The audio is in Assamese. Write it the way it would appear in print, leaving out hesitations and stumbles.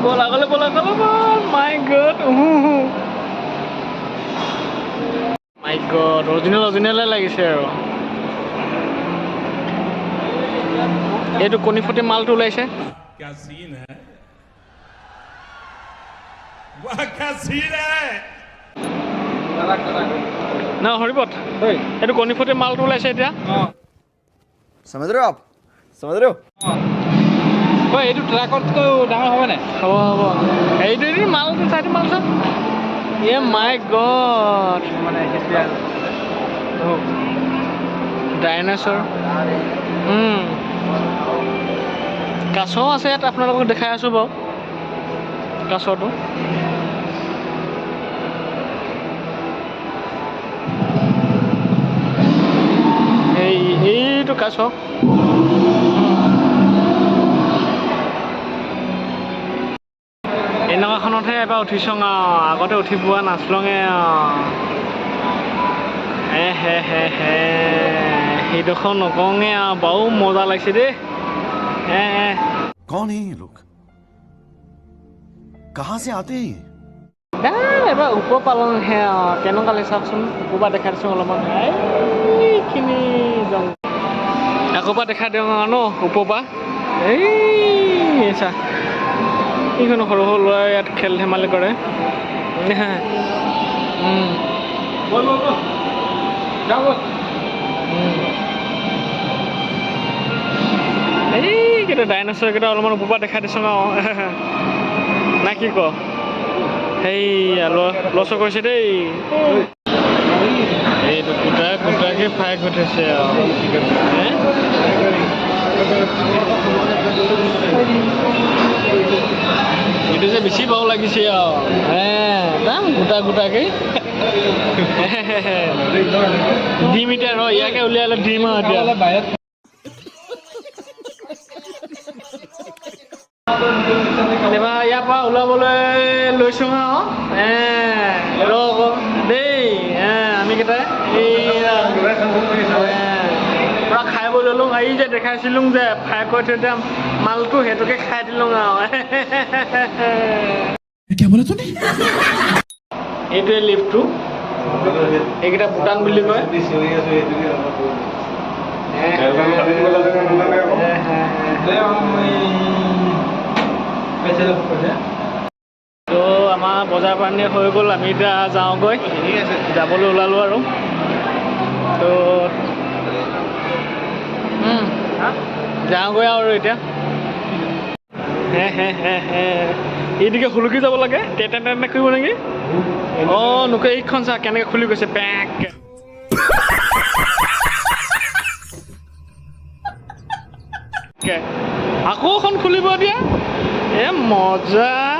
বল আগলৈ বল মাই গড মাই গড অৰিজিনেল লাগিছে আৰু এইটো কণী ফুটি মালটো ওলাইছে क्या सीन है वाह क्या सीन है না হৰিপত এইটো কণী ফুটি মালটো ওলাইছে এতিয়া समझ रहे हो आप समझ रहे हो ঐ এইটো ট্ৰাকতকৈ ডাঙৰ হ'ব নাই হ'ব এইটো মালটো চাইটো মাল চাম এ মাই গড মানে ডাইনাছৰ কাছ আছে ইয়াত আপোনালোকক দেখাই আছোঁ বাৰু কাছটো এইটো কাছ এনেকুৱাখনতহে এবাৰ উঠিছোঁ আগতে উঠি পোৱা নাছিলোঙে হে সেইডোখৰ নকওঁগে বাৰু মজা লাগিছে দেই कौन है ये लोग कहाँ से आते हैं এবাৰ ওপৰ পালংহে কেনেকুৱা লাগে চাওকচোন ওপৰ পৰা দেখাই দিছোঁ অলপমান এইখিনি আকৌ পৰা দেখাই দিওঁ ন ওপৰ পৰা এই চা এইখন সৰু সৰু ল'ৰাই ইয়াত খেল ধেমালি কৰে এইকেইটা ডাইনছৰকেইটা অলপমান ওপৰ পৰা দেখাই দিছোঁ না কি ক সেই লছ কৰিছে দেই এইটো গোটাকে ফ্ৰাই উঠিছে এইটো যে বেছি বাৰু লাগিছে দাম গোটাকে ডিম এতিয়া ৰ ইয়াকে উলিয়ালে ডিম এতিয়া এবাৰ ইয়াৰ পৰা ওলাবলৈ লৈছোঁ ৰ আকৌ দেই আমি কেইটাই পূৰা খাই বৈ ল'লোঁ এই যে দেখাইছিলোঁ যে ফ্ৰাই কৰি থৈ দিয়া মালটো সেইটোকে খাই দিলোঁ এইটোৱে লিফ্টটো এইকেইটা ভূটান বুলি কয় তো আমাৰ বজাৰ পানী হৈ গ'ল আমি এতিয়া যাওঁগৈ যাবলৈ ওলালোঁ আৰু তো যাওঁগৈ আৰু এতিয়া এইদিকে খুলুকি যাব লাগে তেনে কৰিব নেকি নোকে এইখন চা কেনেকৈ খুলি গৈছে পেক আকৌ এখন খুলিব দিয়া মজা